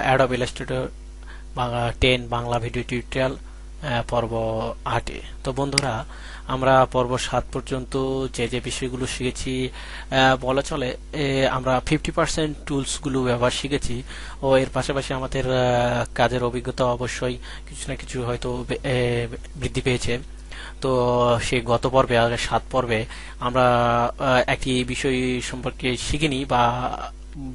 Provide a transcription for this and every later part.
Adobe Illustrator 10 Bangla video tutorial পর্ব 8-এ। তো বন্ধুরা, আমরা পর্ব 7 পর্যন্ত যে যে বিষয়গুলো শিখেছি বলা চলে আমরা 50% টুলসগুলো ব্যবহার শিখেছি, ও এর পাশাপাশি আমাদের কাজের অভিজ্ঞতা অবশ্যই কিছু না কিছু হয়তো বৃদ্ধি পেয়েছে। তো সেই গত পর্বে 7 পর্বে আমরা একটি বিষয় সম্পর্কে শিখিনি বা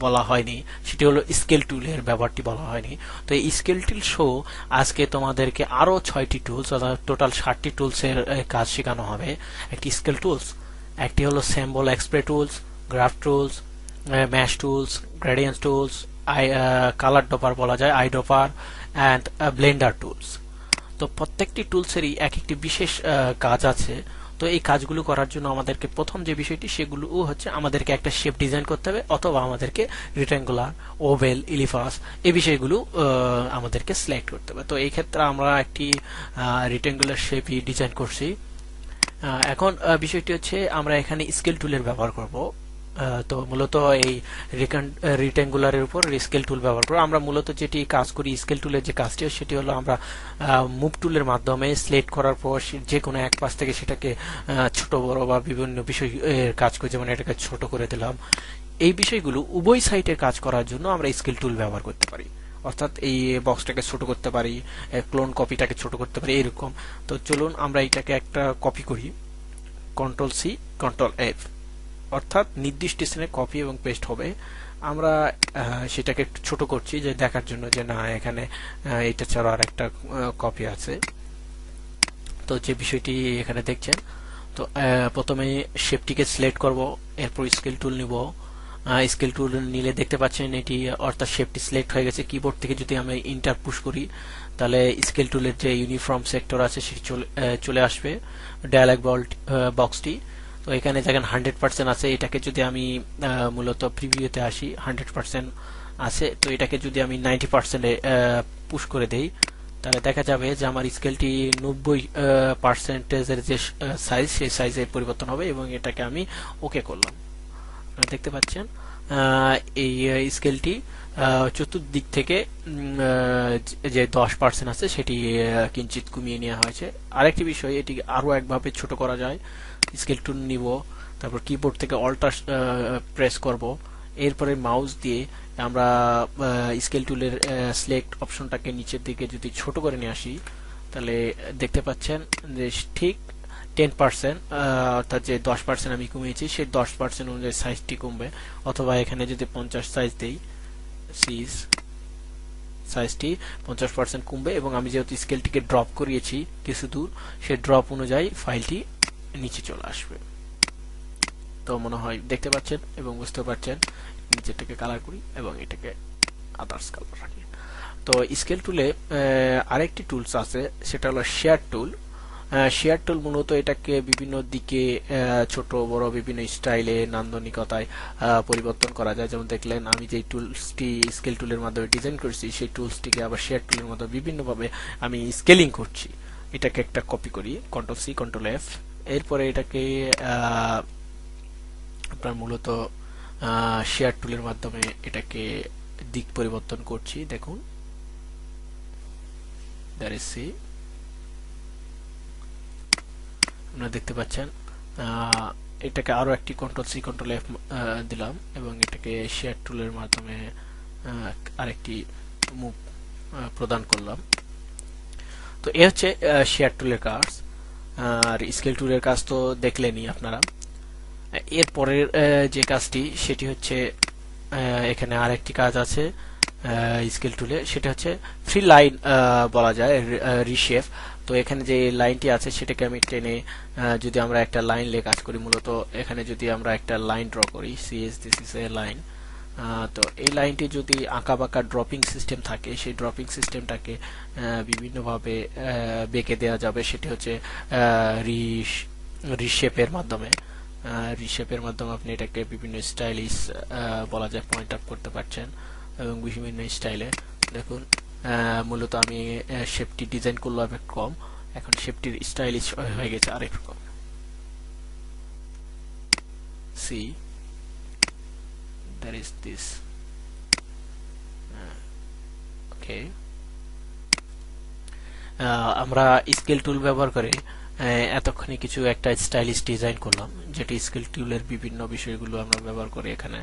বলা হয়নি, সেটি হলো স্কেল টুলের ব্যবহারটি বলা হয়নি। তো এই স্কেল টুল শো আজকে তোমাদেরকে আরো 6টি টুলস অর্থাৎ টোটাল 60টি টুলসের কাজ শেখানো হবে। একটি স্কেল টুলস, একটি হলো symbol sprayer tools, graph tools, mesh tools, gradient tools, colour dropper বলা যায়, eyedropper and blender tools. তো প্রত্যেকটি টুলসেরই এক একটি বিশেষ কাজ আছে। তো এই কাজগুলো করার জন্য আমাদেরকে প্রথম যে বিষয়টি সেগুলো হচ্ছে আমাদেরকে একটা শেপ ডিজাইন করতে হবে, অথবা আমাদেরকে রেক্ট্যাঙ্গুলার, ওভেল, ইলিফাস এই বিষয়গুলো আমাদেরকে সিলেক্ট করতে হবে। তো এই ক্ষেত্রে আমরা একটি রেক্ট্যাঙ্গুলার শেপই ডিজাইন করছি। এখন বিষয়টি হচ্ছে আমরা এখানে স্কেল টুলের ব্যবহার করব। তো মূলত এই রেক্ট্যাঙ্গুলারের উপর স্কেল টুল ব্যবহার করে আমরা মূলত যেটি কাজ করি, স্কেল টুলের যে কাজটি সেটি হলো আমরা মুভ টুলের মাধ্যমে সিলেক্ট করার পর যে কোনো এক পাশ থেকে সেটাকে ছোট বড় বা বিভিন্ন বিষয় কাজ করি, যেমন এটাকে ছোট করে দিলাম। এই বিষয়গুলো উভয় সাইডে কাজ করার জন্য আমরা স্কেল টুল ব্যবহার করতে পারি, অর্থাৎ এই বক্সটাকে ছোট করতে পারি, ক্লোন কপিটাকে ছোট করতে পারি, এরকম। তো চলুন আমরা এটাকে একটা কপি করি, কন্ট্রোল সি কন্ট্রোল এফ, অর্থাৎ নির্দিষ্ট স্থানে কপি এবং পেস্ট হবে। আমরা সেটাকে একটু ছোট করছি যে দেখার জন্য যে না এখানে এটা ছাড়া আর একটা কপি আছে। তো যে বিষয়টি এখানে দেখছেন, তো প্রথমে শেপটিকে সিলেক্ট করব, এরপর স্কেল টুল নিব। স্কেল টুল নিলে দেখতে পাচ্ছেন এটি অর্থাৎ শেপটি সিলেক্ট হয়ে গেছে। কিবোর্ড থেকে যদি আমি ইন্টার পুশ করি তাহলে স্কেল টুলের যে ইউনিফর্ম সেক্টর আছে সেটি চলে আসবে, ডায়ালগ বক্সটি। তো এখানে দেখেন 100% আছে, এটাকে যদি আমি মূলত প্রিভিউতে আসি 100% আছে। তো এটাকে যদি আমি 90%-এ পুশ করে দেই তাহলে দেখা যাবে যে আমার স্কেলটি 90%-এর যে সাইজ সেই সাইজে পরিবর্তন হবে, এবং এটাকে আমি ওকে করলাম। দেখতে পাচ্ছেন এই স্কেলটি চতুর্দিক থেকে যে 10% আছে সেটি কিঞ্চিত কমিয়ে নেওয়া হয়েছে। আরেকটি বিষয়, এটি আরো একভাবে ছোট করা যায়। স্কেল টুল নিব, তারপর কিবোর্ড থেকে অল্টার প্রেস করব, এরপরে মাউস দিয়ে আমরা স্কেল টুলের সিলেক্ট অপশনটাকে নিচের দিকে যদি ছোট করে নিয়ে আসি তাহলে দেখতে পাচ্ছেন যে ঠিক 10%, অর্থাৎ যে 10% আমি কমিয়েছি সেই 10% অনুযায়ী সাইজটি কমবে। অথবা এখানে যদি 50 সাইজ দেই, সাইজটি 50% কমবে, এবং আমি যেহেতু স্কেলটিকে ড্রপ করিয়েছি কিছু দূর, সেই ড্রপ অনুযায়ী ফাইলটি নিচে চলে আসবে। তো মনে হয় দেখতে পাচ্ছেন এবং বুঝতে পারছেন। নিচেরটাকে কালার করি এবং এটাকে আদার্স কালার রাখি। তো স্কেল টুলে আরেকটি টুলস আছে, সেটা হলো শেয়ার টুল। শেয়ার টুল মূলত এটাকে বিভিন্ন দিকে ছোট বড় বিভিন্ন স্টাইলে নান্দনিকতায় পরিবর্তন করা যায়। যেমন দেখলেন আমি যে টুলসটি স্কেল টুলের মাধ্যমে ডিজাইন করছি সেই টুলসটিকে আবার শেয়ার টুলের মাধ্যমে বিভিন্নভাবে আমি স্কেলিং করছি। এটাকে একটা কপি করি, কন্ট্রোল সি কন্ট্রোল এফ, এরপরে এটাকে আপনার মূলত শেয়ার টুলের মাধ্যমে এটাকে দিক পরিবর্তন করছি। দেখুন আপনারা দেখতে পাচ্ছেন। এটাকে আরো একটি কন্ট্রোল সি কন্ট্রোল এফ দিলাম এবং এটাকে শেয়ার টুলের মাধ্যমে আরেকটি মুভ প্রদান করলাম। তো এ হচ্ছে শেয়ার টুলের কাজ। আর স্কেল টুলের কাজ তো দেখলেনই আপনারা। এর পরের যে কাজটি সেটি হচ্ছে এখানে আরেকটি কাজ আছে স্কেল টুলে, সেটা হচ্ছে ফ্রি লাইন বলা যায়, রিশেপ। তো এখানে যে লাইনটি আছে সেটাকে আমি টেনে যদি আমরা একটা লাইন লে কাজ করি, মূলত এখানে যদি আমরা একটা লাইন ড্র করি, CS this is a line. তো এই লাইনটি যদি আঁকা বাঁকা ড্রপিং সিস্টেম থাকে সেই ড্রপিং সিস্টেমটাকে বিভিন্নভাবে বেঁকে দেওয়া যাবে। সেটি হচ্ছে রিশেপের মাধ্যমে। রিশেপের মাধ্যমে আপনি এটাকে বিভিন্ন স্টাইলিশ বলা যায় পয়েন্ট আপ করতে পারছেন এবং বিভিন্ন স্টাইলে। দেখুন মূলত আমি শেপটি ডিজাইন করলাম একটু কম, এখন শেপটির স্টাইলিশ হয়ে গেছে আরেকটু কম। সি দ্যাট ইজ দিস, ওকে, আমরা স্কেল টুল ব্যবহার করে এতক্ষণে কিছু একটা স্টাইলিশ ডিজাইন করলাম, যেটি স্কেল টুলের বিভিন্ন বিষয়গুলো আমরা ব্যবহার করে এখানে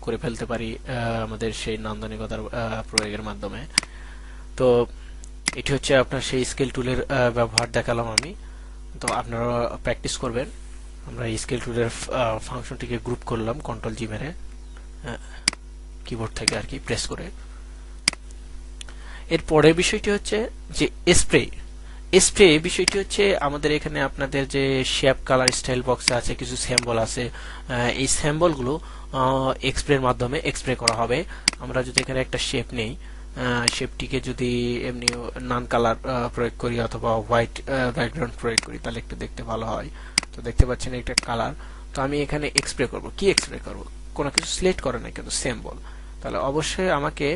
করে ফেলতে পারি আমাদের সেই নান্দনিকতার প্রয়োগের মাধ্যমে। তো এটি হচ্ছে আপনার সেই স্কেল টুলের ব্যবহার দেখালাম আমি। তো আপনারা প্র্যাকটিস করবেন। আমরা স্কেল টুলের ফাংশনটিকে গ্রুপ করলাম কন্ট্রোল জি মেরে, কিবোর্ড থেকে আর কি প্রেস করে। এর পরের বিষয়টি হচ্ছে যে স্প্রে। স্প্রে বিষয়টি হচ্ছে আমাদের এখানে আপনাদের যে শেপ কালার স্টাইল বক্সে আছে কিছু স্যাম্বল আছে, এই স্যাম্বলগুলো এক্সপ্রের মাধ্যমে এক্সপ্রে করা হবে। আমরা যদি এখানে একটা শেপ নেই, শেপটিকে যদি এমনি নান কালার প্রয়োগ করি অথবা হোয়াইট ব্যাকগ্রাউন্ড প্রয়োগ করি তাহলে একটু দেখতে ভালো হয়। তো দেখতে পাচ্ছেন একটা কালার। তো আমি এখানে এক্সপ্রে করব। কি এক্সপ্রে করব? কোনো কিছু সিলেক্ট করে না, কিন্তু স্যাম্বল। তাহলে অবশ্যই আমাকে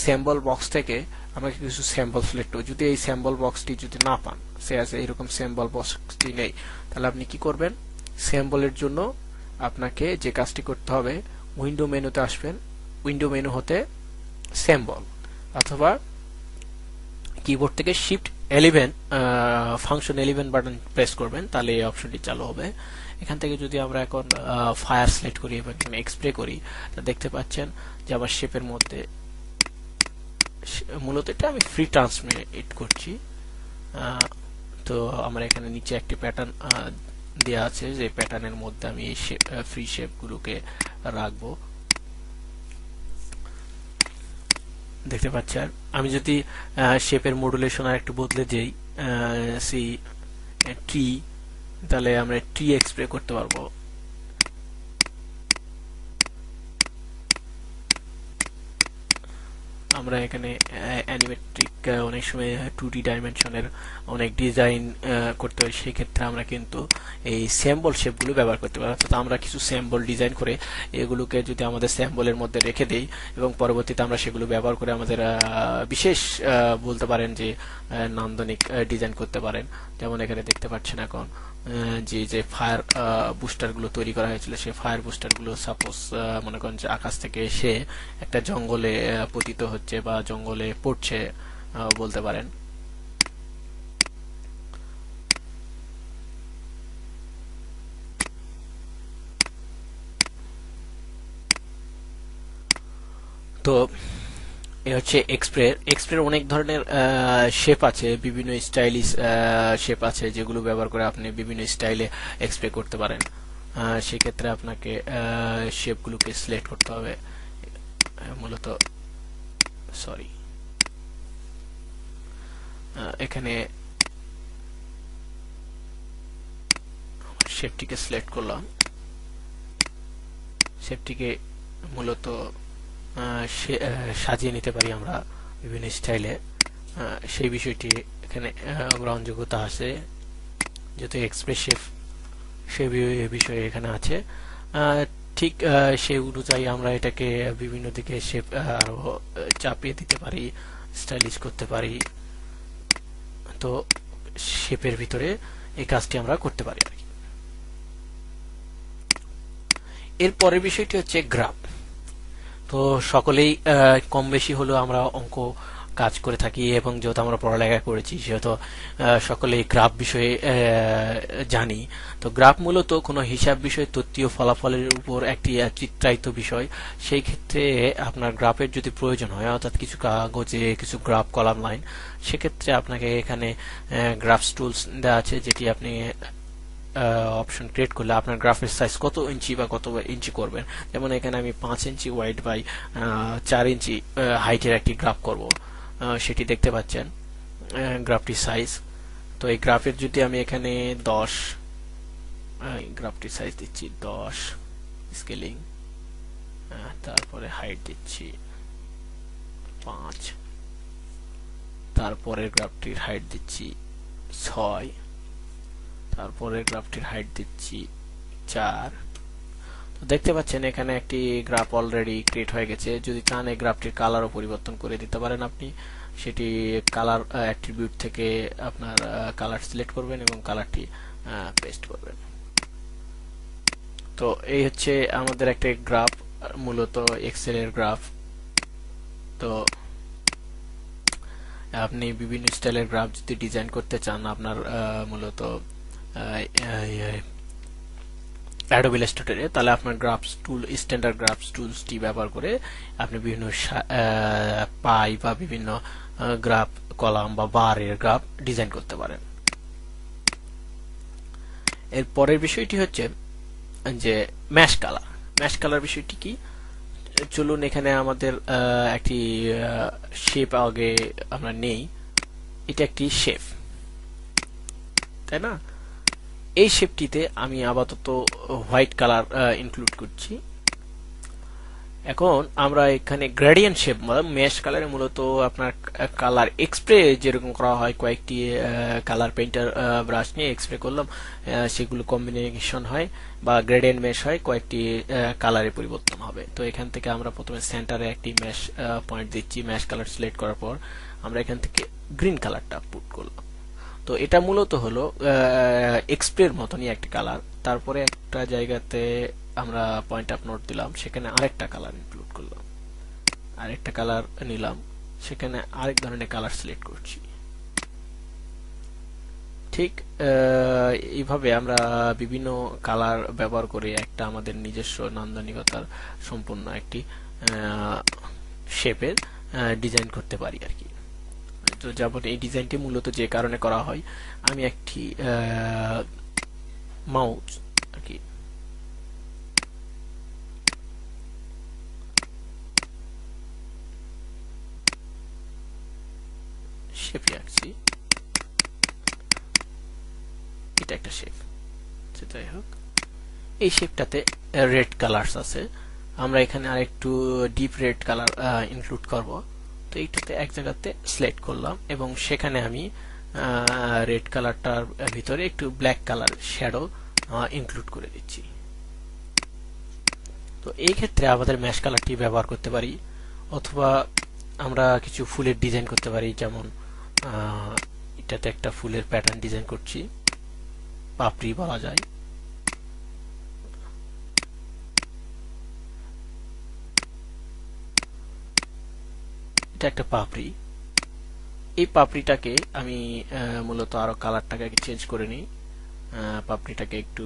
স্যাম্বল বক্স থেকে আমাকে কিছু স্যাম্বল সিলেক্ট করবে। যদি এই স্যাম্বল বক্সটি যদি না পান, সে আছে এরকম স্যাম্বল বক্সটি নেই, তাহলে আপনি কি করবেন? স্যাম্বলের জন্য আপনাকে যে কাজটি করতে হবে, উইন্ডো মেনুতে আসবেন, উইন্ডো মেনু হতে স্যাম্বল, অথবা কিবোর্ড থেকে শিফট 11 ফাংশন 11 বাটন প্রেস করবেন, তাহলে এই অপশনটি চালু হবে। এখান থেকে যদি আমরা এখন ফায়ার সিলেক্ট করি এবং এক্সপ্রে করি, তা দেখতে পাচ্ছেন যে আমার শেপের মধ্যে, মূলত এটা আমি ফ্রি ট্রান্সমিট করছি। তো আমার এখানে নিচে একটি প্যাটার্ন দেওয়া আছে, যে প্যাটার্নের মধ্যে আমি এই ফ্রি শেপগুলোকে রাখবো। দেখতে পাচ্ছি। আর আমি যদি শেপের মডুলেশন আর একটু বদলে দেই, সি ট্রি, তাহলে আমরা ট্রি এক্সপ্রে করতে পারবো। আমরা এখানে অ্যানিমেট্রিক অনেক সময় 2D ডাইমেনশনের অনেক ডিজাইন করতে হয়, সেক্ষেত্রে আমরা কিন্তু এই স্যাম্বল শেপগুলো ব্যবহার করতে পারি। অর্থাৎ আমরা কিছু স্যাম্বল ডিজাইন করে এগুলোকে যদি আমাদের স্যাম্বলের মধ্যে রেখে দেই এবং পরবর্তীতে আমরা সেগুলো ব্যবহার করে আমাদের বিশেষ বলতে পারেন যে নান্দনিক ডিজাইন করতে পারেন। যেমন এখানে দেখতে পাচ্ছেন এখন যে যে ফায়ার বুস্টারগুলো তৈরি করা হয়েছিল, সেই ফায়ার বুস্টারগুলো সাপোজ মনে করেন যে আকাশ থেকে এসে একটা জঙ্গলে পতিত হচ্ছে বা জঙ্গলে পড়ছে বলতে পারেন। তো এ হচ্ছে এক্সপ্রে। এক্সপ্রের অনেক ধরনের শেপ আছে, বিভিন্ন স্টাইলিশ শেপ আছে, যেগুলো ব্যবহার করে আপনি বিভিন্ন স্টাইলে এক্সপ্রে করতে পারেন। সেক্ষেত্রে আপনাকে শেপগুলোকে সিলেক্ট করতে হবে। মূলত সরি, এখানে শেপটিকে সিলেক্ট করলাম। শেপটিকে মূলত সাজিয়ে নিতে পারি আমরা বিভিন্ন স্টাইলে, সেই বিষয়টি এখানে গ্রহণযোগ্যতা আছে, যেহেতু এক্সপ্রেসিভ সেই বিষয়ে এখানে আছে। ঠিক সেই অনুযায়ী আমরা এটাকে বিভিন্ন দিকে শেপ আরো চাপিয়ে দিতে পারি, স্টাইলিশ করতে পারি। তো শেপের ভিতরে এই কাজটি আমরা করতে পারি আর কি। এর পরের বিষয়টি হচ্ছে গ্রাফ। তো সকলেই কম বেশি হলেও আমরা অঙ্ক কাজ করে থাকি, এবং যেহেতু আমরা পড়ালেখা করেছি সেহেতু সকলেই গ্রাফ বিষয়ে জানি। তো গ্রাফ মূলত কোনো হিসাব বিষয়, তথ্য ফলাফলের উপর একটি চিত্রায়িত বিষয়। সেই ক্ষেত্রে আপনার গ্রাফের যদি প্রয়োজন হয়, অর্থাৎ কিছু কাগজে কিছু গ্রাফ কলাম লাইন, সেক্ষেত্রে আপনাকে এখানে গ্রাফস টুলস দেওয়া আছে, যেটি আপনি অপশন ক্রিয়েট করলে আপনার গ্রাফের সাইজ কত ইঞ্চি বা কত ইঞ্চি করবেন। যেমন এখানে আমি 5 ইঞ্চি ওয়াইড বাই 4 ইঞ্চি হাইটের একটি গ্রাফ করব, সেটি দেখতে পাচ্ছেন গ্রাফটির সাইজ। তো এই গ্রাফের যদি আমি এখানে 10, গ্রাফটির সাইজ দিচ্ছি 10, স্কেলিং, তারপরে হাইট দিচ্ছি 5, তারপরে গ্রাফটির হাইট দিচ্ছি 6, তারপরে গ্রাফটির হাইট দিচ্ছি 4। তো দেখতে পাচ্ছেন এখানে একটি গ্রাফ অলরেডি ক্রিয়েট হয়ে গেছে। যদি চান এই গ্রাফটির কালারও পরিবর্তন করে দিতে পারেন আপনি। সেটি কালার অ্যাট্রিবিউট থেকে আপনার কালার সিলেক্ট করবেন এবং কালারটি পেস্ট করবেন। তো এই হচ্ছে আমাদের একটা গ্রাফ, মূলত এক্সেল এর গ্রাফ। তো আপনি বিভিন্ন স্টাইলের গ্রাফ যদি ডিজাইন করতে চান, আপনার মূলত অ্যাডোবি ইলাস্ট্রেটরে, তাহলে আপনার গ্রাফস টুল, স্ট্যান্ডার্ড গ্রাফস টুলসটি ব্যবহার করে আপনি বিভিন্ন পাই বা বিভিন্ন গ্রাফ, কলাম বা বারের গ্রাফ ডিজাইন করতে পারেন। এর পরের বিষয়টি হচ্ছে যে ম্যাশ কালার। ম্যাশ কালার বিষয়টি কি? চলুন এখানে আমাদের একটি শেপ আগে আমরা নেই। এটা একটি শেপ, তাই না? এই শেপটিতে আমি আপাতত হোয়াইট কালার ইনক্লুড করছি। এখন আমরা এখানে গ্রেডিয়েন্ট শেপ, মেশ কালারে মূলত আপনার কালার এক্সপ্রে যেরকম করা হয়, কয়েকটি কালার পেইন্টার ব্রাশ নিয়ে এক্সপ্রে করলাম, সেগুলো কম্বিনেশন হয় বা গ্রেডিয়েন্ট মেশ হয়, কয়েকটি কালারে পরিবর্তন হবে। তো এখান থেকে আমরা প্রথমে সেন্টারে একটি মেশ পয়েন্ট দিচ্ছি। মেশ কালার সিলেক্ট করার পর আমরা এখান থেকে গ্রিন কালারটা পুট করলাম। তো এটা মূলত হলো এক্সপ্রের মতনই একটা কালার। তারপরে একটা জায়গাতে আমরা পয়েন্ট আপ নোট দিলাম, সেখানে আরেকটা কালার ইনক্লুড করলাম, আরেকটা কালার নিলাম, সেখানে আরেক ধরনের কালার সিলেক্ট করছি। ঠিক এইভাবে আমরা বিভিন্ন কালার ব্যবহার করে একটা আমাদের নিজস্ব নান্দনিকতার সম্পূর্ণ একটি শেপের ডিজাইন করতে পারি আর কি। তো যেমন এই ডিজাইনটি মূলত যে কারণে করা হয়, আমি একটি মাউস আর কি শেপে আঁকছি। এটা একটা শেপ, যাই হোক। এই শেপটাতে রেড কালারস আছে, আমরা এখানে আরেকটু ডিপ রেড কালার ইনক্লুড করব। তো এইটাতে এক জায়গাতে সিলেক্ট করলাম এবং সেখানে আমি রেড কালারটার ভিতরে একটু ব্ল্যাক কালার শ্যাডো ইনক্লুড করে দিচ্ছি। তো এই ক্ষেত্রে আমাদের ম্যাশ কালারটি ব্যবহার করতে পারি, অথবা আমরা কিছু ফুলের ডিজাইন করতে পারি। যেমন এটাতে একটা ফুলের প্যাটার্ন ডিজাইন করছি, পাপড়ি বলা যায়। এটা একটা পাপড়ি। এই পাপড়িটাকে আমি মূলত আরো কালারটাকে চেঞ্জ করে নিই। পাপড়িটাকে একটু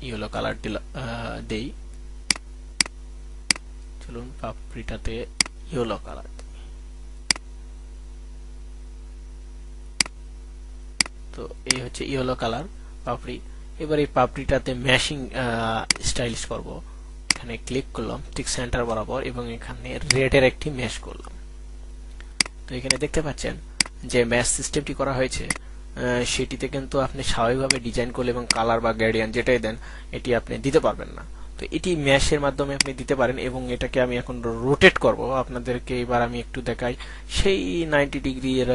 ইয়েলো কালার দেই। চলুন পাপড়িটাতে ইয়েলো কালার। তো এই হচ্ছে ইয়েলো কালার পাপড়ি। এবার এই পাপড়িটাতে ম্যাশিং স্টাইলিশ করব। এখানে ক্লিক করলাম ঠিক সেন্টার বরাবর এবং এখানে রেডের একটি ম্যাশ করলাম। তো এখানে দেখতে পাচ্ছেন যে ম্যাশ সিস্টেমটি করা হয়েছে, সেটিতে কিন্তু আপনি স্বাভাবিকভাবে ডিজাইন করলে এবং কালার বা গ্রেডিয়েন্ট যেটাই দেন, এটি আপনি দিতে পারবেন না। তো এটি ম্যাশের মাধ্যমে আপনি দিতে পারেন। এবং এটাকে আমি এখন রোটেট করব আপনাদেরকে। এবার আমি একটু দেখাই, সেই 90 ডিগ্রি এর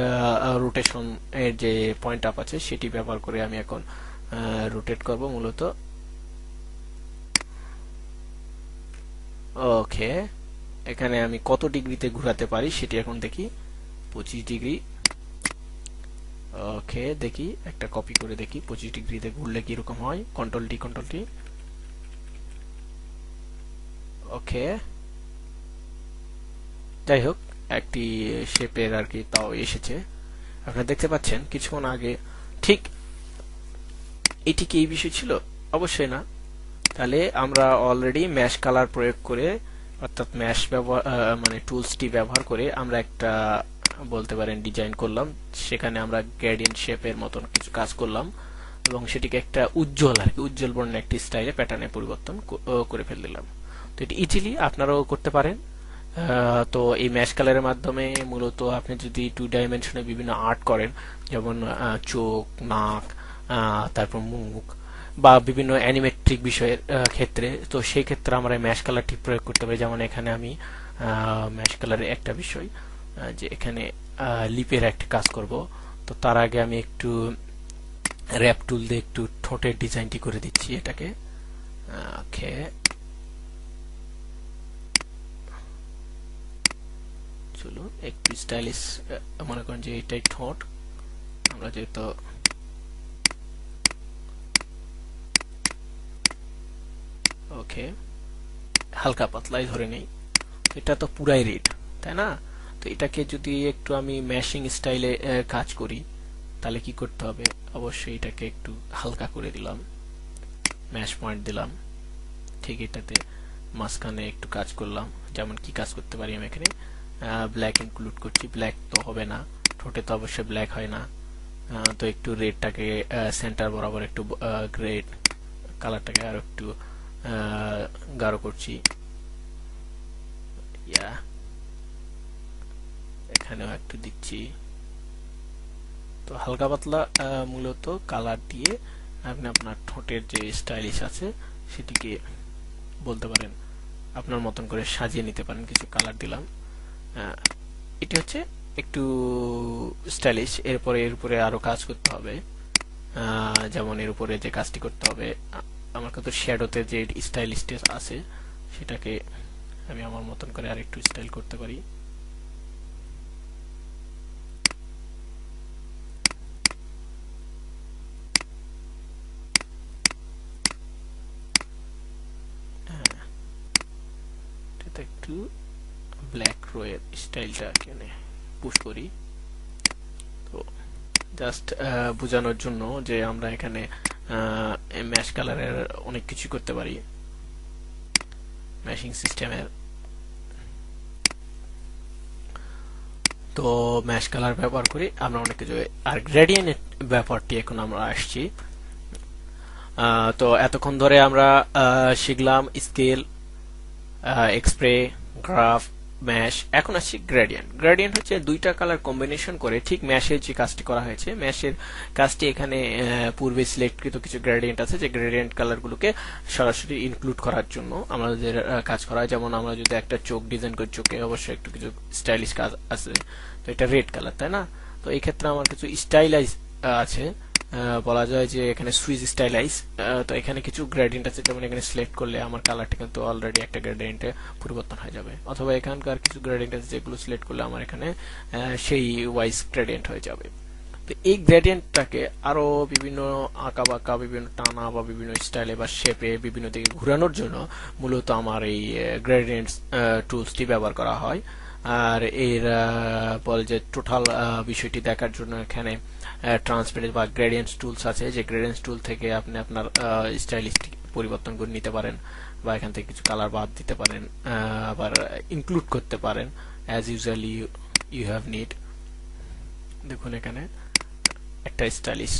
রোটেশন এর যে পয়েন্ট আপ আছে সেটি ব্যবহার করে আমি এখন রোটেট করব মূলত। ওকে, এখানে আমি কত ডিগ্রিতে ঘোরাতে পারি সেটি এখন দেখি। 25 ডিগ্রি। ওকে, দেখি একটা কপি করে দেখি 25 ডিগ্রিতে ঘুরলে কিরকম হয়। Control T, control T. ওকে, যাই হোক, একটি শেপের আর কি তাও এসেছে। আপনারা দেখতে পাচ্ছেন কিছুক্ষণ আগে। ঠিক এটি কি এই বিষয় ছিল? অবশ্যই না। তাহলে আমরা অলরেডি ম্যাশ কালার প্রয়োগ করে, অর্থাৎ ম্যাশ ব্যবহার মানে টুলসটি ব্যবহার করে আমরা একটা বলতে পারেন ডিজাইন করলাম। সেখানে আমরা গ্রেডিয়েন্ট শেপের মতন কিছু কাজ করলাম এবং সেটিকে একটা উজ্জ্বল আর কি উজ্জ্বল বর্ণের একটি স্টাইলে প্যাটার্নে পরিবর্তন করে ফেলে দিলাম। তো এটি ইজিলি আপনারাও করতে পারেন। তো এই ম্যাশ কালারের মাধ্যমে মূলত আপনি যদি 2 ডাইমেনশনে বিভিন্ন আর্ট করেন, যেমন চোখ, নাক, তারপর মুখ বা বিভিন্ন অ্যানিমেট্রিক বিষয়ের ক্ষেত্রে, তো সেই ক্ষেত্রে আমরা ম্যাশ কালারটি প্রয়োগ করতে পারি। যেমন এখানে আমি ম্যাশ কালারের একটা বিষয়, যে এখানে লিপের একটা কাজ করব। তো তার আগে আমি একটু র্যাপ টুল দিয়ে একটু ঠোঁটের ডিজাইনটি করে দিচ্ছি এটাকে। ওকে, চলুন একটু স্টাইলিশ মনে করেন যে এটাই ঠোঁট। আমরা যেহেতু ওকে হালকা পাতলাই ধরে নেই। এটা তো পুরাই রেড, তাই না? তো এটাকে যদি একটু আমি ম্যাশিং স্টাইলে কাজ করি তাহলে কি করতে হবে, অবশ্যই এটাকে একটু হালকা করে দিলাম, ম্যাশ পয়েন্ট দিলাম, ঠিক এটাতে মাঝখানে একটু কাজ করলাম। যেমন কি কাজ করতে পারি, আমি এখানে ব্ল্যাক ইনক্লুড করছি, ব্ল্যাক তো হবে না, ঠোঁটে তো অবশ্যই ব্ল্যাক হয় না, তো একটু রেডটাকে সেন্টার বরাবর একটু রেড কালারটাকে আরো একটু গাঢ় করছি, এখানেও একটু দিচ্ছি। তো হালকা পাতলা মূলত কালার দিয়ে আপনি আপনার ঠোঁটের যে স্টাইলিশ আছে সেটিকে বলতে পারেন আপনার মতন করে সাজিয়ে নিতে পারেন। কিছু কালার দিলাম, এটি হচ্ছে একটু স্টাইলিশ। এরপরে এর উপরে আরো কাজ করতে হবে, যেমন এর উপরে যে কাজটি করতে হবে, আমার কত শ্যাডোতে যে স্টাইলিশ আছে সেটাকে আমি আমার মতন করে আর একটু স্টাইল করতে পারি। একটু ব্ল্যাক রোয়ের স্টাইলটা এখানে পুশ করি। তো জাস্ট বোঝানোর জন্য যে আমরা এখানে ম্যাশ কালারের অনেক কিছু করতে পারি ম্যাশিং সিস্টেমের। তো ম্যাশ কালার ব্যবহার করি আমরা অনেক কিছু। আর গ্রেডিয়েন্ট ব্যাপারটি এখন আমরা আসছি। তো এতক্ষণ ধরে আমরা শিখলাম স্কেল, এক্সপ্রে, গ্রাফ, ম্যাশ। এখন আসছি গ্রেডিয়েন্ট। গ্রেডিয়েন্ট হচ্ছে দুইটা কালার কম্বিনেশন করে ঠিক ম্যাশের যে কাজটি করা হয়েছে, ম্যাশের কাজটি এখানে পূর্বে সিলেক্টকৃত কিছু গ্রেডিয়েন্ট আছে, যে গ্রেডিয়েন্ট কালারগুলোকে সরাসরি ইনক্লুড করার জন্য আমাদের কাজ করা হয়। যেমন আমরা যদি একটা চোখ ডিজাইন করি, চোখে অবশ্যই একটু কিছু স্টাইলিশ কাজ আছে, তো এটা রেড কালার, তাই না? তো এই ক্ষেত্রে আমার কিছু স্টাইলাইজ আছে, বলা যায় যে এখানে সুইচ স্টাইলাইজ। তো এখানে কিছু গ্রেডিয়েন্ট আছে, যেমন এখানে সিলেক্ট করলে আমার কালারটা কিন্তু অলরেডি একটা গ্রেডিয়েন্টে পরিবর্তন হয়ে যাবে, অথবা এখানকার কিছু গ্রেডিয়েন্ট আছে যেগুলো সিলেক্ট করলে আমার এখানে সেই ওয়াইজ গ্রেডিয়েন্ট হয়ে যাবে। তো এই গ্রেডিয়েন্টটাকে আরো বিভিন্ন আঁকা বাঁকা, বিভিন্ন টানা বা বিভিন্ন স্টাইলে বা শেপে বিভিন্ন দিকে ঘোরানোর জন্য মূলত আমার এই গ্রেডিয়েন্ট টুলসটি ব্যবহার করা হয়। আর এর বলে যে টোটাল বিষয়টি দেখার জন্য এখানে ট্রান্সপারেন্ট বা গ্রেডিয়েন্টস টুলস আছে, যে গ্রেডিয়েন্টস টুল থেকে আপনি আপনার স্টাইলিশ পরিবর্তন করে নিতে পারেন, বা এখান থেকে কিছু কালার বাদ দিতে পারেন, আবার ইনক্লুড করতে পারেন as usually you have need. দেখুন এখানে একটা স্টাইলিশ,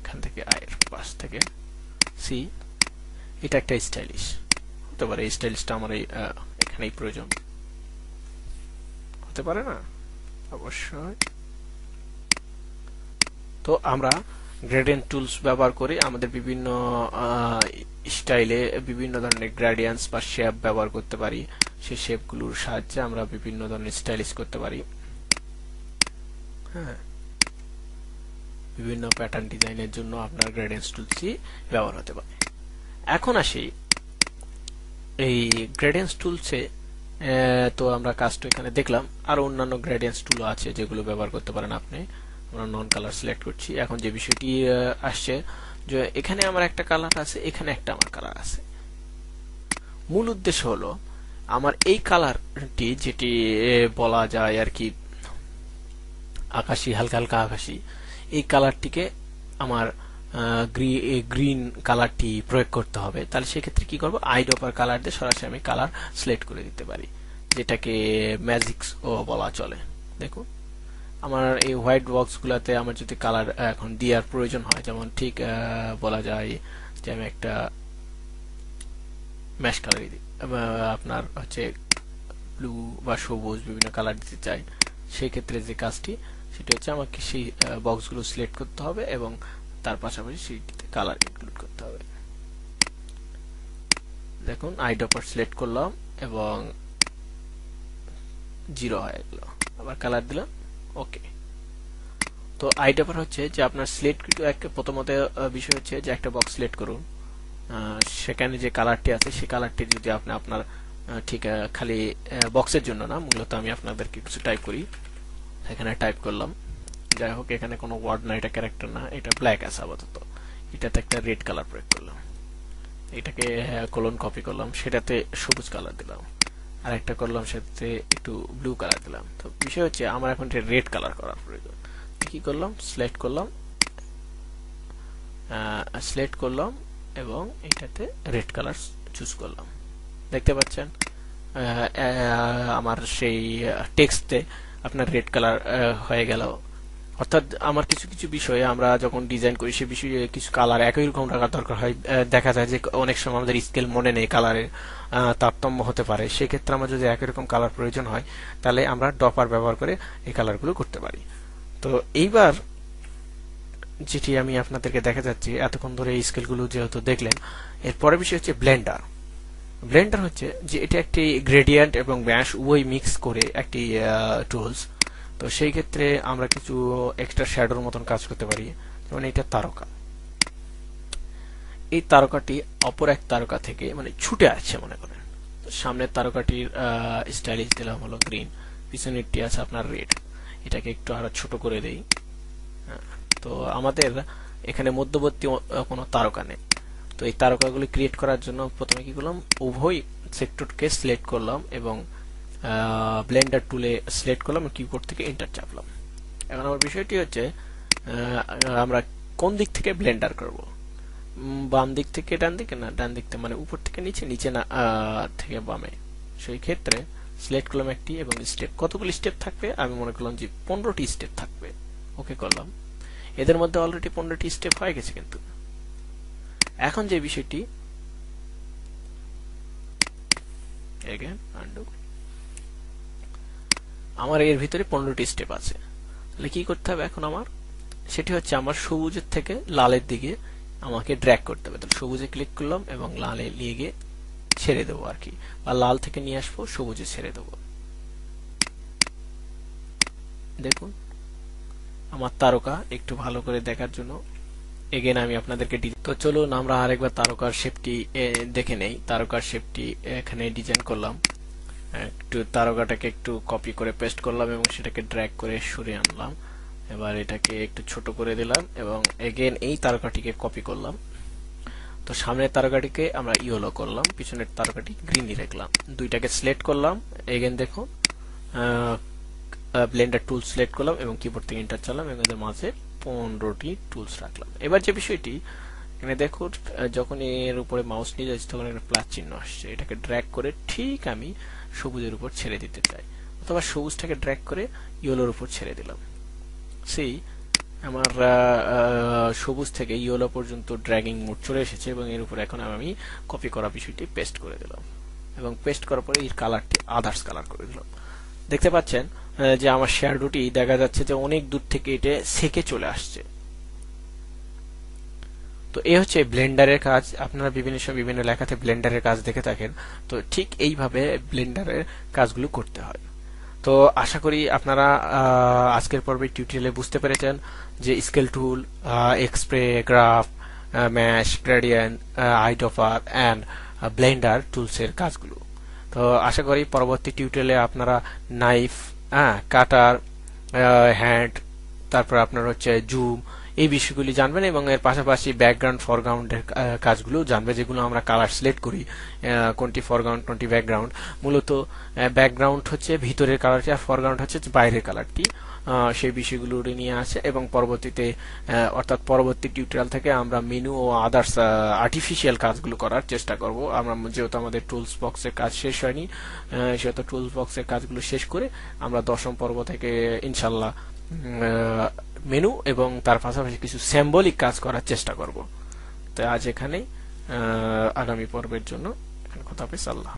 এখান থেকে আয়ের পাশ থেকে সি, এটা একটা স্টাইলিশ হতে পারে। এই স্টাইলিশটা আমার এখানেই প্রয়োজন হতে পারে না, অবশ্যই। তো আমরা গ্রেডিয়েন্ট টুলস ব্যবহার করে আমাদের বিভিন্ন স্টাইলে বিভিন্ন ধরনের গ্রেডিয়েন্টস বা শেপ ব্যবহার করতে পারি। সেই শেপগুলোর সাহায্যে আমরা বিভিন্ন ধরনের স্টাইলিশ করতে পারি। হ্যাঁ, বিভিন্ন প্যাটার্ন ডিজাইনের জন্য আপনার গ্রেডিয়েন্টস টুলসই ব্যবহার হতে পারে। এখন আসি এই গ্রেডিয়েন্টস টুলসে। তো আমরা কাজটা এখানে দেখলাম, আরো অন্যান্য গ্রেডিয়েন্টস টুল আছে যেগুলো ব্যবহার করতে পারেন আপনি। আমরা নন কালার সিলেক্ট করছি। এখন যে বিষয়টি আসছে যে এখানে আমার একটা কালার আছে, এখানে একটা আমার কালার আছে। মূল উদ্দেশ্য হলো আমার এই কালারটি, যেটি বলা যায় আর কি আকাশি, হালকা হালকা আকাশি, এই কালারটিকে আমার গ্রিন কালারটি প্রয়োগ করতে হবে। তাহলে সেক্ষেত্রে কি করব, আইড্রপার কালার দিয়ে সরাসরি আমি কালার সিলেক্ট করে দিতে পারি, যেটাকে ম্যাজিক্স ও বলা চলে। দেখুন আমার এই হোয়াইট বক্স গুলাতে আমার যদি কালার এখন দেওয়ার প্রয়োজন হয়, যেমন ঠিক বলা যায় যে আমি একটা ম্যাশ কালার দিই, আপনার হচ্ছে ব্লু বা সবুজ বিভিন্ন কালার দিতে চাই, সেই ক্ষেত্রে যে কাজটি সেটা হচ্ছে আমাকে সেই বক্সগুলো সিলেক্ট করতে হবে এবং তার পাশাপাশি সেইটিতে কালার ইনক্লুড করতে হবে। দেখুন আইড্রপার সিলেক্ট করলাম এবং 0 হয়ে গেল, আবার কালার দিলাম, ওকে। তো আইড্রপার হচ্ছে যে আপনার সিলেক্ট প্রথমত বিষয় হচ্ছে যে একটা বক্স সিলেক্ট করুন, সেখানে যে কালারটি আছে সেই কালারটি যদি আপনি আপনার ঠিক খালি বক্সের জন্য না, মূলত আমি আপনাদেরকে কিছু টাইপ করি, এখানে টাইপ করলাম, যাই হোক এখানে কোনো ওয়ার্ড না, এটা ক্যারেক্টার না, এটা ব্ল্যাক আছে আপাতত, এটাতে একটা রেড কালার প্রয়োগ করলাম, এটাকে কোলন কপি করলাম, সেটাতে সবুজ কালার দিলাম, আর একটা করলাম সাথে একটু ব্লু কালার দিলাম। তো বিষয় হচ্ছে আমার এখন রেড কালার করার প্রয়োজন। কি করলাম, সিলেক্ট করলাম এবং এটাতে রেড কালার চুজ করলাম। দেখতে পাচ্ছেন আমার সেই টেক্সটে আপনার রেড কালার হয়ে গেল। অর্থাৎ আমার কিছু কিছু বিষয়ে আমরা যখন ডিজাইন করি সে বিষয়ে কিছু কালার একই রকম রাখার দরকার হয়। দেখা যায় যে অনেক সময় আমাদের স্কেল মনে নেই, কালারের তারতম্য হতে পারে। সেক্ষেত্রে আমার যদি একই রকম কালার প্রয়োজন হয় তাহলে আমরা ডপার ব্যবহার করে এই কালারগুলো করতে পারি। তো এইবার যেটি আমি আপনাদেরকে দেখা যাচ্ছি, এতক্ষণ ধরে এই স্কেলগুলো যেহেতু দেখলেন, এরপরে বিষয় হচ্ছে ব্লেন্ডার। ব্লেন্ডার হচ্ছে যে এটা একটি গ্রেডিয়েন্ট এবং ম্যাশ উভয় মিক্স করে একটি টুলস। তো সেই ক্ষেত্রে আমরা কিছু এক্সট্রা শ্যাডোর মতন কাজ করতে পারি। যেমন এটা তারকা, এই তারকাটি অপর এক তারকা থেকে মানে ছুটে আসছে মনে করেন। সামনের তারকাটির স্টাইলিশ দিলাম হলো গ্রিন, পিছনেরটি আছে আপনার রেড। এটাকে একটু আরো ছোট করে দেই। তো আমাদের এখানে মধ্যবর্তী কোনো তারকা নেই। তো এই তারকাগুলি ক্রিয়েট করার জন্য প্রথমে কি করলাম, উভয় সেক্টরকে সিলেক্ট করলাম এবং ব্লেন্ডার টুলে সিলেক্ট করলাম, কিবোর্ড থেকে এন্টার চাপলাম। এখন আমার বিষয়টি হচ্ছে আমরা কোন দিক থেকে ব্লেন্ডার করব, বাম দিক থেকে ডান দিকে না ডান দিক থেকে, মানে উপর থেকে নিচে, নিচে না থেকে বামে। সেই ক্ষেত্রে সিলেক্ট করলাম একটি এবং স্টেপ, কতগুলি স্টেপ থাকবে আমি মনে করলাম যে 15টি স্টেপ থাকবে। ওকে করলাম। এদের মধ্যে অলরেডি 15টি স্টেপ হয়ে গেছে। কিন্তু এখন যে বিষয়টি, আমার এর ভিতরে 15টি স্টেপ আছে। তাহলে কি করতে হবে এখন আমার, সেটি হচ্ছে আমার সবুজের থেকে লালের দিকে আমাকে ড্র্যাগ করতে হবে। তাহলে সবুজে ক্লিক করলাম এবং লালে নিয়ে গিয়ে ছেড়ে দেবো আর কি, বা লাল থেকে নিয়ে আসবো সবুজে ছেড়ে দেবো। দেখুন আমার তারকা একটু ভালো করে দেখার জন্য এগেন আমি আপনাদেরকে তো চলুন আমরা আরেকবার তারকার শেপটি দেখে নেই। তারকার শেপটি এখানে ডিজাইন করলাম, একটু তারকাটাকে একটু কপি করে পেস্ট করলাম এবং সেটাকে ড্র্যাগ করে সরিয়ে আনলাম। এবার এটাকে একটু ছোট করে দিলাম এবং এগেন এই তারকাটিকে কপি করলাম। তো সামনের তারকাটিকে আমরা ইয়েলো করলাম, পিছনের তারকাটি গ্রিনই রাখলাম। দুইটাকে সিলেক্ট করলাম, এগেন দেখুন ব্লেন্ডার টুল সিলেক্ট করলাম এবং কিবোর্ড থেকে এন্টার চালাম এবং এদের মাঝে 15টি টুলস রাখলাম। এবার যে বিষয়টি এখানে দেখুন, যখন এর উপরে মাউস নিয়ে যাচ্ছি তখন একটা প্লাস চিহ্ন আসছে। এটাকে ড্র্যাগ করে ঠিক আমি সবুজের উপর ছেড়ে দিতে চাই, অথবা সবুজটাকে ড্র্যাগ করে ইয়েলোর উপর ছেড়ে দিলাম। সেই আমার সবুজ থেকে ইয়েলো পর্যন্ত ড্র্যাগিং মোড চলে এসেছে এবং এর উপর এখন আমি কপি করা বিষয়টি পেস্ট করে দিলাম এবং পেস্ট করার পরে এই কালারটি আদার্স কালার করে দিলাম। দেখতে পাচ্ছেন যে আমার শ্যাডোটি দেখা যাচ্ছে যে অনেক দূর থেকে এটা সেকে চলে আসছে। তো এই হচ্ছে ব্লেন্ডারের কাজ। আপনারা বিভিন্ন সময় বিভিন্ন লেখাতে ব্লেন্ডারের কাজ দেখে থাকেন, তো ঠিক এইভাবে ব্লেন্ডারের কাজগুলো করতে হয়। তো আশা করি আপনারা আজকের পর্বে টিউটোরিয়ালে বুঝতে পেরেছেন যে scale tool, sprayer, graph, mesh, gradient, eyedropper and blender টুলসের কাজগুলো। তো আশা করি পরবর্তী টিউটোরিয়ালে আপনারা নাইফ, কাটার, হ্যান্ড, তারপর আপনার হচ্ছে জুম, এই বিষয়গুলি জানবেন এবং এর পাশাপাশি ব্যাকগ্রাউন্ড ফরগ্রাউন্ডের কাজগুলো জানবে, যেগুলো আমরা কালার সিলেক্ট করি, কোনটি ফরগ্রাউন্ড কোনটি ব্যাকগ্রাউন্ড। মূলত ব্যাকগ্রাউন্ড হচ্ছে ভিতরের কালারটি আর ফরগ্রাউন্ড হচ্ছে বাইরের কালারটি। সেই বিষয়গুলো নিয়ে আসে এবং পরবর্তীতে অর্থাৎ পরবর্তী টিউটোরিয়াল থেকে আমরা মেনু ও আদার্স আর্টিফিশিয়াল কাজগুলো করার চেষ্টা করব। আমরা যেহেতু আমাদের টুলস বক্সের কাজ শেষ হয়নি, সেহেতু টুলস বক্সের কাজগুলো শেষ করে আমরা 10ম পর্ব থেকে ইনশাল্লাহ মেনু এবং তার পাশাপাশি কিছু সিম্বলিক কাজ করার চেষ্টা করব। তো আজ এখানেই, আগামী পর্বের জন্য খোদা হাফেজ, আল্লাহ।